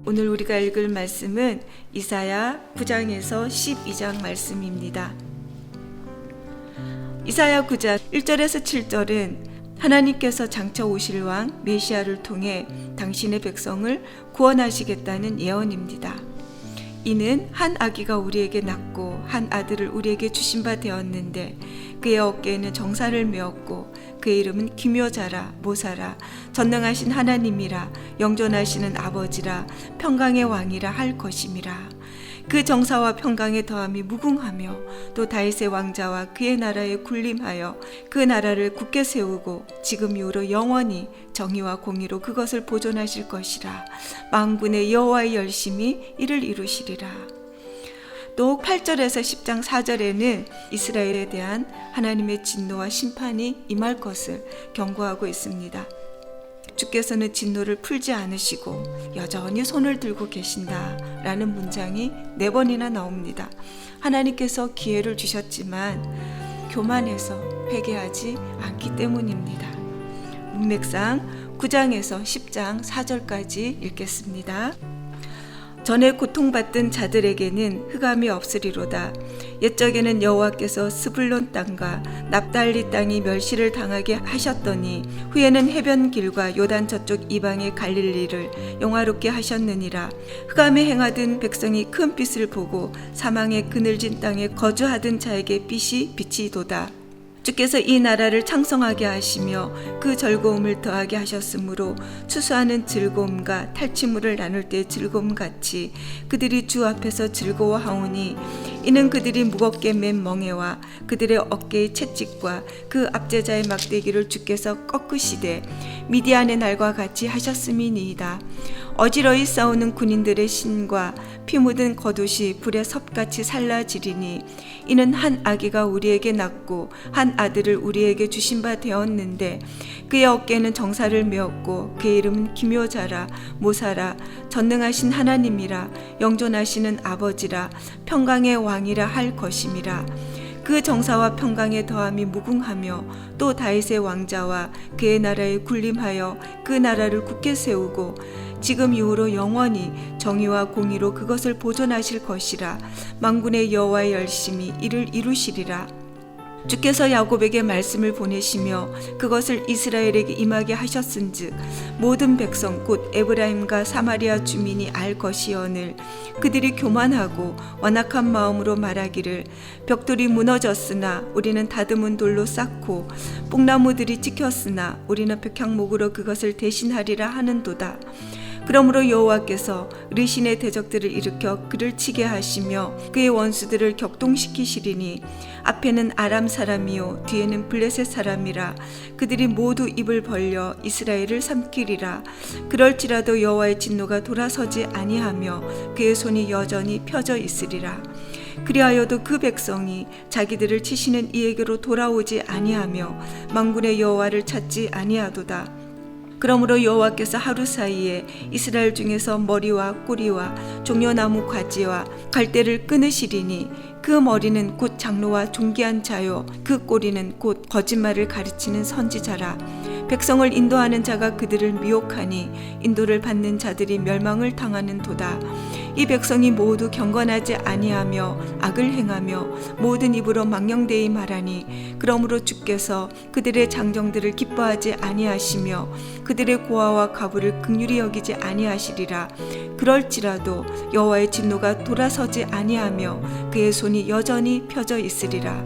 오늘 우리가 읽을 말씀은 이사야 9장에서 12장 말씀입니다. 이사야 9장 1절에서 7절은 하나님께서 장차 오실 왕 메시아를 통해 당신의 백성을 구원하시겠다는 예언입니다. 이는 한 아기가 우리에게 낳고 한 아들을 우리에게 주신 바 되었는데 그의 어깨에는 정사를 메었고 그의 이름은 기묘자라 모사라 전능하신 하나님이라 영존하시는 아버지라 평강의 왕이라 할 것임이라. 그 정사와 평강의 더함이 무궁하며 또 다윗의 왕자와 그의 나라에 군림하여 그 나라를 굳게 세우고 지금 이후로 영원히 정의와 공의로 그것을 보존하실 것이라. 만군의 여호와의 열심히 이를 이루시리라. 또 8절에서 10장 4절에는 이스라엘에 대한 하나님의 진노와 심판이 임할 것을 경고하고 있습니다. 주께서는 진노를 풀지 않으시고 여전히 손을 들고 계신다 라는 문장이 4번이나 나옵니다. 하나님께서 기회를 주셨지만 교만해서 회개하지 않기 때문입니다. 문맥상 9장에서 10장 4절까지 읽겠습니다. 전에 고통받던 자들에게는 흑암이 없으리로다. 옛적에는 여호와께서 스불론 땅과 납달리 땅이 멸시를 당하게 하셨더니 후에는 해변 길과 요단 저쪽 이방의 갈릴리를 영화롭게 하셨느니라. 흑암에 행하던 백성이 큰 빛을 보고 사망의 그늘진 땅에 거주하던 자에게 빛이 비치도다. 주께서 이 나라를 창성하게 하시며 그 즐거움을 더하게 하셨으므로 추수하는 즐거움과 탈취물을 나눌 때 즐거움같이 그들이 주 앞에서 즐거워하오니 이는 그들이 무겁게 맨 멍에와 그들의 어깨의 채찍과 그 압제자의 막대기를 주께서 꺾으시되 미디안의 날과 같이 하셨음이니이다. 어지러이 싸우는 군인들의 신과 피 묻은 겉옷이 불에 섭같이 살라지리니 이는 한 아기가 우리에게 낳고 한 아들을 우리에게 주신 바 되었는데 그의 어깨에는 정사를 메었고 그의 이름은 기묘자라 모사라 전능하신 하나님이라 영존하시는 아버지라 평강의 왕이라 할 것임이라. 그 정사와 평강의 더함이 무궁하며 또 다윗의 왕자와 그의 나라에 군림하여 그 나라를 굳게 세우고 지금 이후로 영원히 정의와 공의로 그것을 보존하실 것이라. 만군의 여호와의 열심히 이를 이루시리라. 주께서 야곱에게 말씀을 보내시며 그것을 이스라엘에게 임하게 하셨은즉 모든 백성 곧 에브라임과 사마리아 주민이 알 것이오늘 그들이 교만하고 완악한 마음으로 말하기를 벽돌이 무너졌으나 우리는 다듬은 돌로 쌓고 뽕나무들이 찍혔으나 우리는 백향목으로 그것을 대신하리라 하는도다. 그러므로 여호와께서 르신의 대적들을 일으켜 그를 치게 하시며 그의 원수들을 격동시키시리니 앞에는 아람 사람이요 뒤에는 블레셋 사람이라. 그들이 모두 입을 벌려 이스라엘을 삼키리라. 그럴지라도 여호와의 진노가 돌아서지 아니하며 그의 손이 여전히 펴져 있으리라. 그리하여도 그 백성이 자기들을 치시는 이에게로 돌아오지 아니하며 만군의 여호와를 찾지 아니하도다. 그러므로 여호와께서 하루 사이에 이스라엘 중에서 머리와 꼬리와 종려나무 가지와 갈대를 끊으시리니 그 머리는 곧 장로와 존귀한 자요 그 꼬리는 곧 거짓말을 가르치는 선지자라. 백성을 인도하는 자가 그들을 미혹하니 인도를 받는 자들이 멸망을 당하는 도다. 이 백성이 모두 경건하지 아니하며 악을 행하며 모든 입으로 망령되이 말하니 그러므로 주께서 그들의 장정들을 기뻐하지 아니하시며 그들의 고아와 가부를 긍휼히 여기지 아니하시리라. 그럴지라도 여호와의 진노가 돌아서지 아니하며 그의 손이 여전히 펴져 있으리라.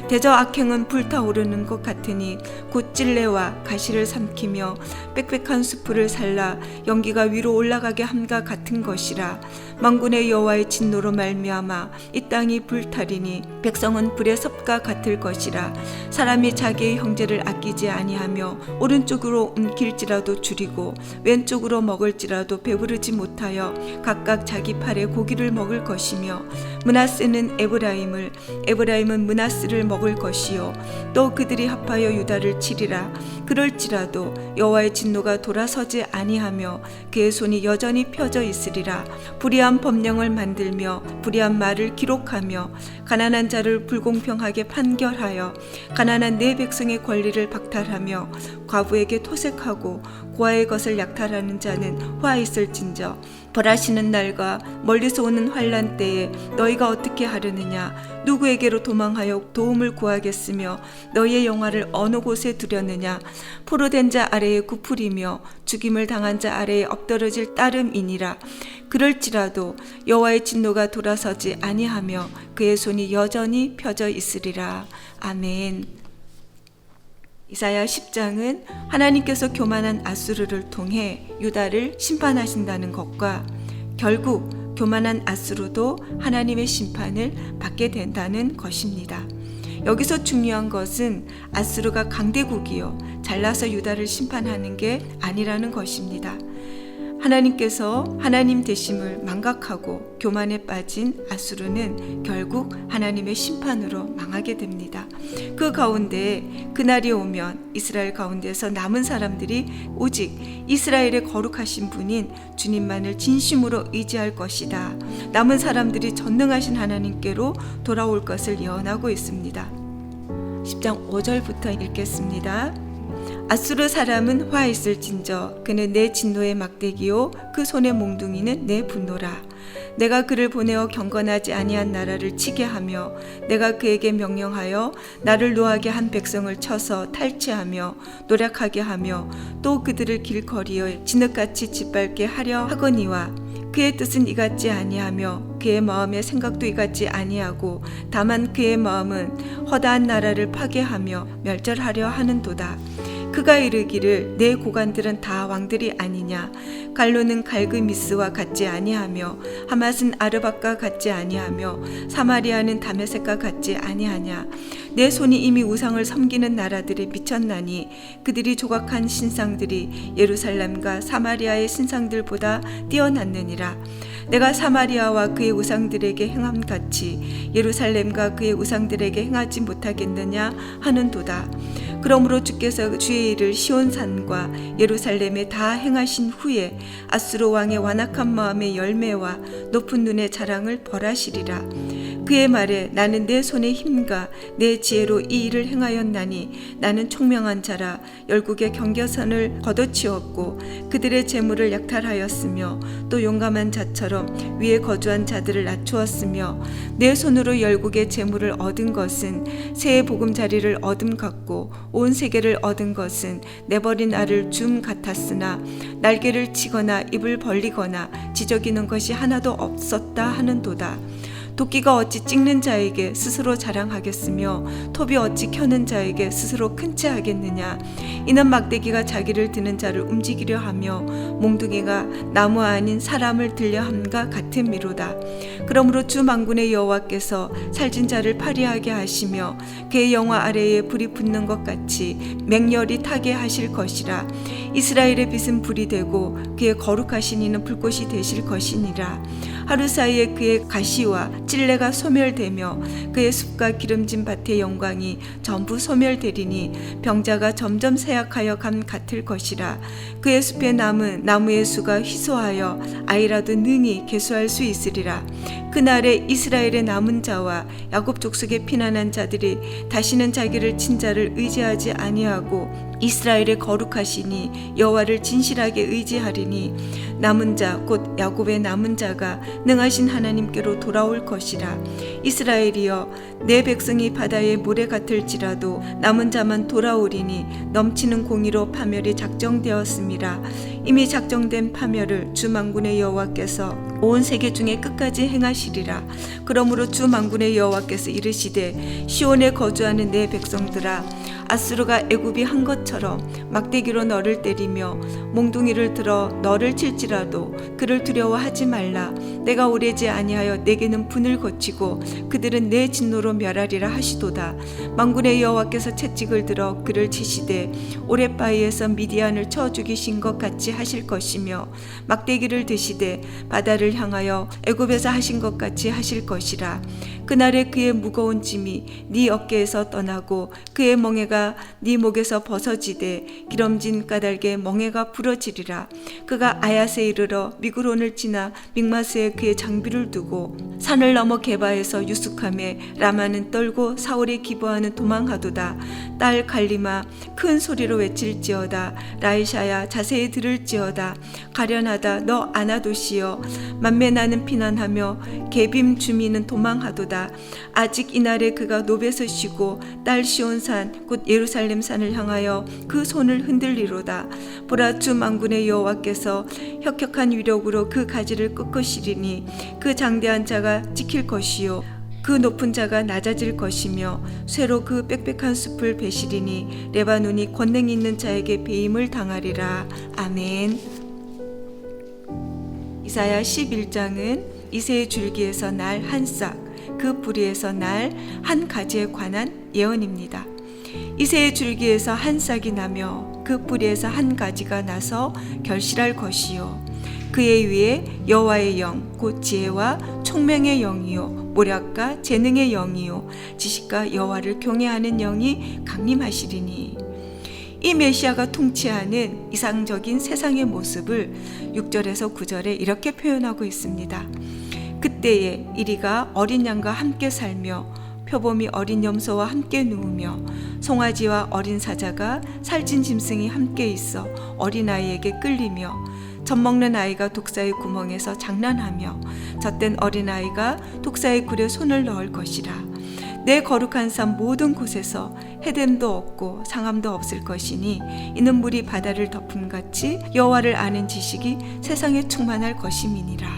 대저 악행은 불타오르는 것 같으니 곧 찔레와 가시를 삼키며 빽빽한 수풀을 살라 연기가 위로 올라가게 함과 같은 것이라. 만군의 여호와의 진노로 말미암아 이 땅이 불타리니 백성은 불의 섭과 같을 것이라. 사람이 자기의 형제를 아끼지 아니하며 오른쪽으로 옮길지라도 줄이고 왼쪽으로 먹을지라도 배부르지 못하여 각각 자기 팔에 고기를 먹을 것이며 므낫세는 에브라임은 므낫스를 먹을 것이요 또 그들이 합하여 유다를 치리라. 그럴지라도 여호와의 진노가 돌아서지 아니하며 그의 손이 여전히 펴져 있으리라. 불의한 법령을 만들며 불의한 말을 기록하며 가난한 자를 불공평하게 판결하여 가난한 내 백성의 권리를 박탈하며 과부에게 토색하고 고아의 것을 약탈하는 자는 화 있을진저 벌하시는 날과 멀리서 오는 환난 때에 너희가 어떻게 하려느냐 누구에게로 도망하여 도움을 구하겠으며 너희의 영화를 어느 곳에 두려느냐 포로된 자 아래에 굽으리며 죽임을 당한 자 아래에 엎드러질 따름이니라. 그럴지라도 여호와의 진노가 돌아서지 아니하며 그의 손이 여전히 펴져 있으리라. 아멘. 이사야 10장은 하나님께서 교만한 아수르를 통해 유다를 심판하신다는 것과 결국 교만한 아수르도 하나님의 심판을 받게 된다는 것입니다. 여기서 중요한 것은 아수르가 강대국이요 잘나서 유다를 심판하는 게 아니라는 것입니다. 하나님께서 하나님 되심을 망각하고 교만에 빠진 아수르는 결국 하나님의 심판으로 망하게 됩니다. 그 가운데 그날이 오면 이스라엘 가운데서 남은 사람들이 오직 이스라엘의 거룩하신 분인 주님만을 진심으로 의지할 것이다. 남은 사람들이 전능하신 하나님께로 돌아올 것을 예언하고 있습니다. 10장 5절부터 읽겠습니다. 아수르 사람은 화 있을진저 그는 내 진노의 막대기요 그 손의 몽둥이는 내 분노라. 내가 그를 보내어 경건하지 아니한 나라를 치게 하며 내가 그에게 명령하여 나를 노하게 한 백성을 쳐서 탈취하며 노략하게 하며 또 그들을 길거리에 진흙같이 짓밟게 하려 하거니와 그의 뜻은 이같지 아니하며 그의 마음의 생각도 이같지 아니하고 다만 그의 마음은 허다한 나라를 파괴하며 멸절하려 하는도다. 그가 이르기를 내 고관들은 다 왕들이 아니냐 갈로는 갈그미스와 같지 아니하며 하맛은 아르밧과 같지 아니하며 사마리아는 다메섹과 같지 아니하냐 내 손이 이미 우상을 섬기는 나라들이 미쳤나니 그들이 조각한 신상들이 예루살렘과 사마리아의 신상들보다 뛰어났느니라. 내가 사마리아와 그의 우상들에게 행함같이 예루살렘과 그의 우상들에게 행하지 못하겠느냐 하는도다. 그러므로 주께서 주의 일을 시온산과 예루살렘에 다 행하신 후에 아수르 왕의 완악한 마음의 열매와 높은 눈의 자랑을 벌하시리라. 그의 말에 나는 내 손의 힘과 내 지혜로 이 일을 행하였나니 나는 총명한 자라 열국의 경계선을 걷어치웠고 그들의 재물을 약탈하였으며 또 용감한 자처럼 위에 거주한 자들을 낮추었으며 내 손으로 열국의 재물을 얻은 것은 새의 보금자리를 얻음 같고 온 세계를 얻은 것은 내버린 알을 줌 같았으나 날개를 치거나 입을 벌리거나 지저귀는 것이 하나도 없었다 하는도다. 도끼가 어찌 찍는 자에게 스스로 자랑하겠으며 톱이 어찌 켜는 자에게 스스로 큰 채 하겠느냐. 이는 막대기가 자기를 드는 자를 움직이려 하며 몽둥이가 나무 아닌 사람을 들려 함과 같은 미로다. 그러므로 주 만군의 여호와께서 살진 자를 파리하게 하시며 그의 영화 아래에 불이 붙는 것 같이 맹렬히 타게 하실 것이라. 이스라엘의 빛은 불이 되고 그의 거룩하신 이는 불꽃이 되실 것이니라. 하루 사이에 그의 가시와 찔레가 소멸되며 그의 숲과 기름진 밭의 영광이 전부 소멸되리니 병자가 점점 쇠약하여 감 같을 것이라. 그의 숲의 나무의 수가 희소하여 아이라도 능히 계수할 수 있으리라. 그날에 이스라엘의 남은 자와 야곱 족속의 피난한 자들이 다시는 자기를 친 자를 의지하지 아니하고 이스라엘의 거룩하시니 여호와를 진실하게 의지하리니 남은 자 곧 야곱의 남은 자가 능하신 하나님께로 돌아올 것이라. 이스라엘이여 내 백성이 바다의 모래 같을지라도 남은 자만 돌아오리니 넘치는 공의로 파멸이 작정되었음이라. 이미 작정된 파멸을 주 만군의 여호와께서 온 세계 중에 끝까지 행하시리라. 그러므로 주 만군의 여호와께서 이르시되 시온에 거주하는 내 백성들아 아수르가 애굽이 한 것처럼 막대기로 너를 때리며 몽둥이를 들어 너를 칠지라도 그를 두려워하지 말라. 내가 오래지 아니하여 내게는 분을 거치고 그들은 내 진노로 멸하리라 하시도다. 만군의 여호와께서 채찍을 들어 그를 치시되 오랫바위에서 미디안을 쳐 죽이신 것 같이 하실 것이며 막대기를 드시되 바다를 향하여 애굽에서 하신 것 같이 하실 것이라. 그날에 그의 무거운 짐이 네 어깨에서 떠나고 그의 멍에가 네 목에서 벗어지되 기름진 까닭에 멍에가 부러지리라. 그가 아얏에 이르러 미그론을 지나 믹마스에 그의 장비를 두고 산을 넘어 게바에서 유숙함에 라마는 떨고 사울의 기브아는 도망하도다. 딸 갈리마 큰 소리로 외칠지어다. 라이샤야 자세히 들을지어다. 가련하다 너 아나도시여. 만매 나는 피난하며 게빔 주민은 도망하도다. 아직 이날에 그가 노베서 쉬고 딸 시온산 곧 예루살렘 산을 향하여 그 손을 흔들리로다. 보라 주 만군의 여호와께서 혁혁한 위력으로 그 가지를 꺾으시리니 그 장대한 자가 지킬 것이요 그 높은 자가 낮아질 것이며 쇠로 그 빽빽한 숲을 베시리니 레바논이 권능 있는 자에게 배임을 당하리라. 아멘. 이사야 11장은 이새의 줄기에서 날 한 싹, 그 뿌리에서 날 한 가지에 관한 예언입니다. 이새의 줄기에서 한 싹이 나며 그 뿌리에서 한 가지가 나서 결실할 것이요 그의 위에 여호와의 영 곧 지혜와 총명의 영이요 모략과 재능의 영이요 지식과 여호와를 경외하는 영이 강림하시리니. 이 메시아가 통치하는 이상적인 세상의 모습을 6절에서 9절에 이렇게 표현하고 있습니다. 그때에 이리가 어린 양과 함께 살며 표범이 어린 염소와 함께 누우며 송아지와 어린 사자가 살찐 짐승이 함께 있어 어린아이에게 끌리며 젖먹는 아이가 독사의 구멍에서 장난하며 젖된 어린아이가 독사의 굴에 손을 넣을 것이라. 내 거룩한 삶 모든 곳에서 해됨도 없고 상함도 없을 것이니 이는 물이 바다를 덮음같이 여호와를 아는 지식이 세상에 충만할 것임이니라.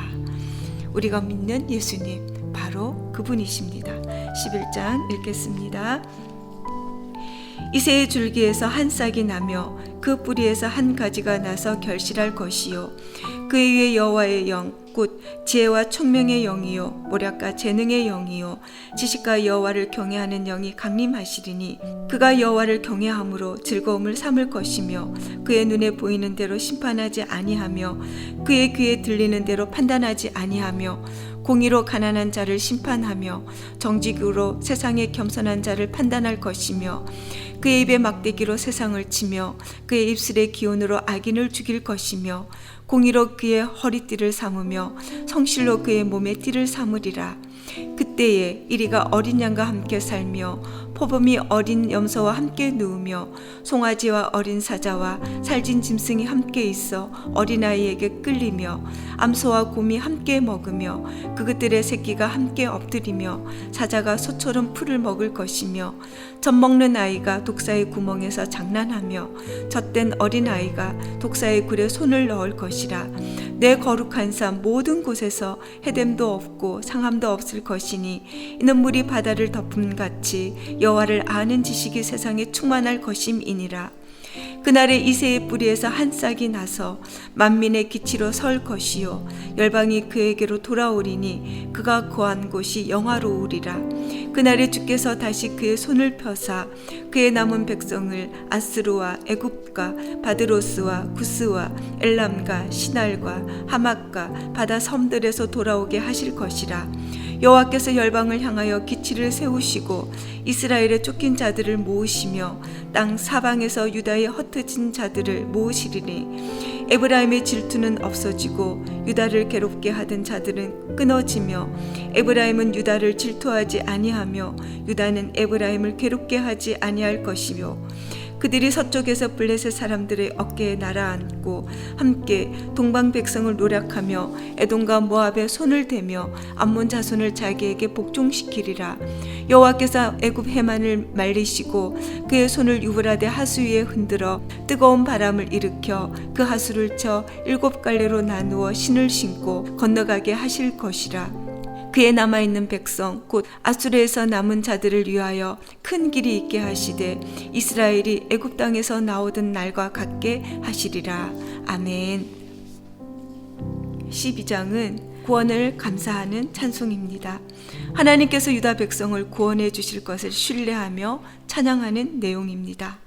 우리가 믿는 예수님 바로 그분이십니다. 11장 읽겠습니다. 이새의 줄기에서 한 싹이 나며 그 뿌리에서 한 가지가 나서 결실할 것이요 그의 위에 여호와의 영 곧 지혜와 총명의 영이요 모략과 재능의 영이요 지식과 여호와를 경외하는 영이 강림하시리니 그가 여호와를 경외함으로 즐거움을 삼을 것이며 그의 눈에 보이는 대로 심판하지 아니하며 그의 귀에 들리는 대로 판단하지 아니하며 공의로 가난한 자를 심판하며 정직으로 세상의 겸손한 자를 판단할 것이며 그의 입에 막대기로 세상을 치며 그의 입술의 기운으로 악인을 죽일 것이며 공의로 그의 허리띠를 삼으며 성실로 그의 몸에 띠를 삼으리라. 그때에 이리가 어린 양과 함께 살며 포범이 어린 염소와 함께 누우며 송아지와 어린 사자와 살진 짐승이 함께 있어 어린아이에게 끌리며 암소와 곰이 함께 먹으며 그것들의 새끼가 함께 엎드리며 사자가 소처럼 풀을 먹을 것이며 젖먹는 아이가 독사의 구멍에서 장난하며 젖된 어린아이가 독사의 굴에 손을 넣을 것이라. 내 거룩한 삶 모든 곳에서 해됨도 없고 상함도 없을 것이니 이는 물이 바다를 덮음같이 여호와를 아는 지식이 세상에 충만할 것임이니라. 그날에 이새의 뿌리에서 한 싹이 나서 만민의 기치로 설 것이요 열방이 그에게로 돌아오리니 그가 거한 곳이 영화로우리라. 그날에 주께서 다시 그의 손을 펴사 그의 남은 백성을 아스루와 애굽과 바드로스와 구스와 엘람과 시날과 하맛과 바다 섬들에서 돌아오게 하실 것이라. 여호와께서 열방을 향하여 기치를 세우시고 이스라엘의 쫓긴 자들을 모으시며 땅 사방에서 유다의 흩어진 자들을 모으시리니 에브라임의 질투는 없어지고 유다를 괴롭게 하던 자들은 끊어지며 에브라임은 유다를 질투하지 아니하며 유다는 에브라임을 괴롭게 하지 아니할 것이며 그들이 서쪽에서 블레셋 사람들의 어깨에 날아앉고 함께 동방 백성을 노략하며 에돔과 모압에 손을 대며 암몬 자손을 자기에게 복종시키리라. 여호와께서 애굽 해만을 말리시고 그의 손을 유브라데 하수 위에 흔들어 뜨거운 바람을 일으켜 그 하수를 쳐 7갈래로 나누어 신을 신고 건너가게 하실 것이라. 그에 남아있는 백성 곧 아수르에서 남은 자들을 위하여 큰 길이 있게 하시되 이스라엘이 애굽 땅에서 나오던 날과 같게 하시리라. 아멘. 12장은 구원을 감사하는 찬송입니다. 하나님께서 유다 백성을 구원해 주실 것을 신뢰하며 찬양하는 내용입니다.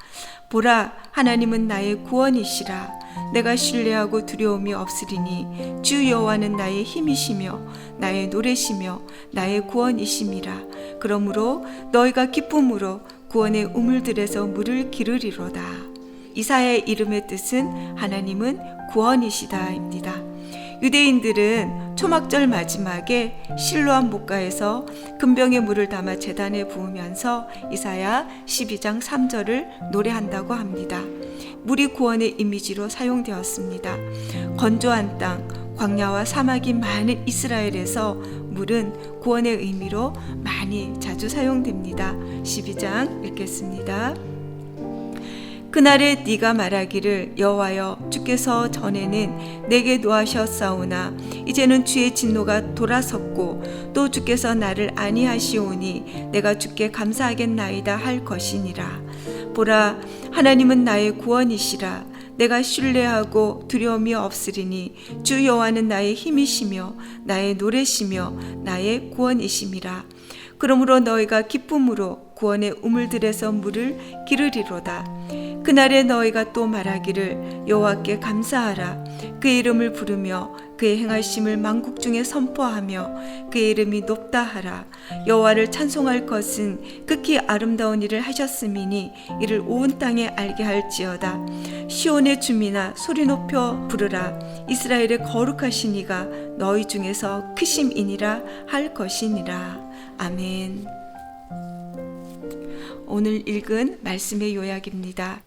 보라, 하나님은 나의 구원이시라. 내가 신뢰하고 두려움이 없으리니 주 여호와는 나의 힘이시며 나의 노래시며 나의 구원이심이라. 그러므로 너희가 기쁨으로 구원의 우물들에서 물을 기르리로다. 이사야의 이름의 뜻은 하나님은 구원이시다입니다. 유대인들은 초막절 마지막에 실로암 목가에서 금병에 물을 담아 제단에 부으면서 이사야 12장 3절을 노래한다고 합니다. 물이 구원의 이미지로 사용되었습니다. 건조한 땅, 광야와 사막이 많은 이스라엘에서 물은 구원의 의미로 많이 자주 사용됩니다. 12장 읽겠습니다. 그날에 네가 말하기를 여호와여, 주께서 전에는 내게 노하셨사오나 이제는 주의 진노가 돌아섰고 또 주께서 나를 아니하시오니 내가 주께 감사하겠나이다 할 것이니라. 보라, 하나님은 나의 구원이시라. 내가 신뢰하고 두려움이 없으리니 주 여호와는 나의 힘이시며 나의 노래시며 나의 구원이심이라. 그러므로 너희가 기쁨으로 구원의 우물들에서 물을 기르리로다. 그날에 너희가 또 말하기를 여호와께 감사하라. 그의 이름을 부르며 그의 행하심을 만국 중에 선포하며 그의 이름이 높다 하라. 여호와를 찬송할 것은 극히 아름다운 일을 하셨음이니 이를 온 땅에 알게 할지어다. 시온의 주민아, 소리 높여 부르라. 이스라엘의 거룩하신 이가 너희 중에서 크심이니라 할 것이니라. 아멘. 오늘 읽은 말씀의 요약입니다.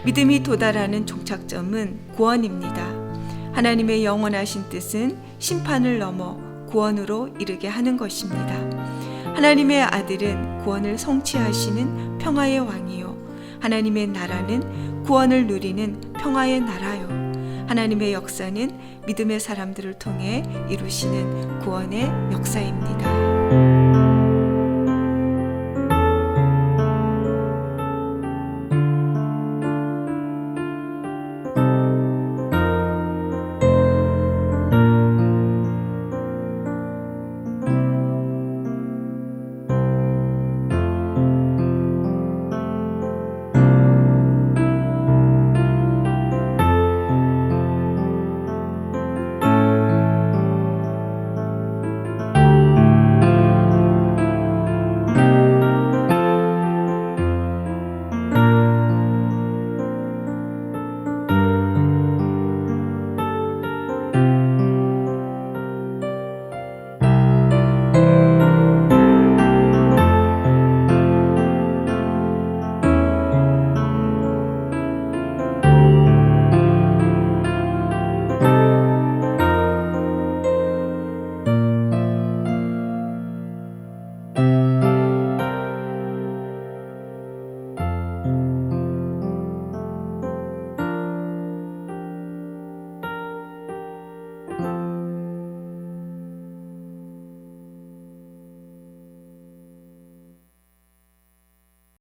믿음이 도달하는 종착점은 구원입니다. 하나님의 영원하신 뜻은 심판을 넘어 구원으로 이르게 하는 것입니다. 하나님의 아들은 구원을 성취하시는 평화의 왕이요, 하나님의 나라는 구원을 누리는 평화의 나라요. 하나님의 역사는 믿음의 사람들을 통해 이루시는 구원의 역사입니다.